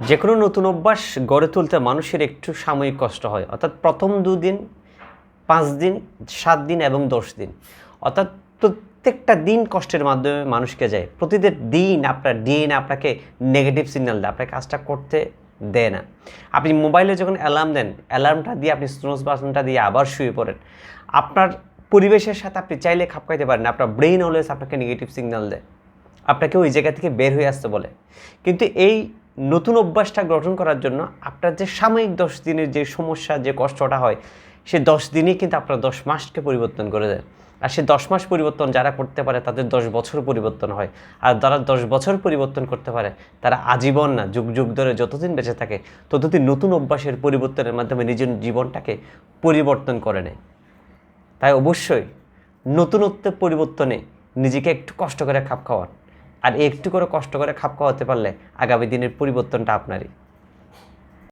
যে কোনো নতুন অভ্যাস গড়ে তুলতে মানুষের একটু সাময়িক কষ্ট হয়, অর্থাৎ প্রথম 2 দিন, 5 দিন, 7 দিন এবং 10 দিন, অর্থাৎ প্রত্যেকটা দিন কষ্টের মাধ্যমে মানুষকে যায়। প্রতিটা দিন আপনার ডিএনএ আপনাকে নেগেটিভ সিগন্যাল দেয়, আপনার কাজটা করতে দেয় না। আপনি মোবাইলে যখন অ্যালার্ম দেন, অ্যালার্মটা দিয়ে আপনি স্নুজ বাটনটা দিয়ে আবার শুয়ে পড়েন। আপনার পরিবেশের সাথে আপনি চাইলে খাপ খাইতে পারেন, আপনার ব্রেইন অলওয়েজ আপনাকে নেগেটিভ সিগন্যাল দেয়, আপনাকে ওই জায়গা থেকে বের হয়ে আসতে বলে। কিন্তু এই নতুন অভ্যাসটা গঠন করার জন্য আপনার যে সাময়িক 10 দিনের যে সমস্যা, যে কষ্টটা হয়, সে 10 দিনই কিন্তু আপনার 10 মাসকে পরিবর্তন করে দেয়। আর সে 10 মাস পরিবর্তন যারা করতে পারে তাদের 10 বছর পরিবর্তন হয়। আর যারা 10 বছর পরিবর্তন করতে পারে তারা আজীবন না, যুগ যুগ ধরে যতদিন বেঁচে থাকে ততদিন নতুন অভ্যাসের পরিবর্তনের মাধ্যমে নিজের জীবনটাকে পরিবর্তন করে নেয়। তাই অবশ্যই নতুনত্বের পরিবর্তনে নিজেকে একটু কষ্ট করে খাপ খাওয়ান। আর একটু করে কষ্ট করে খাপ খাওয়াতে পারলে আগামী দিনের পরিবর্তনটা আপনারই।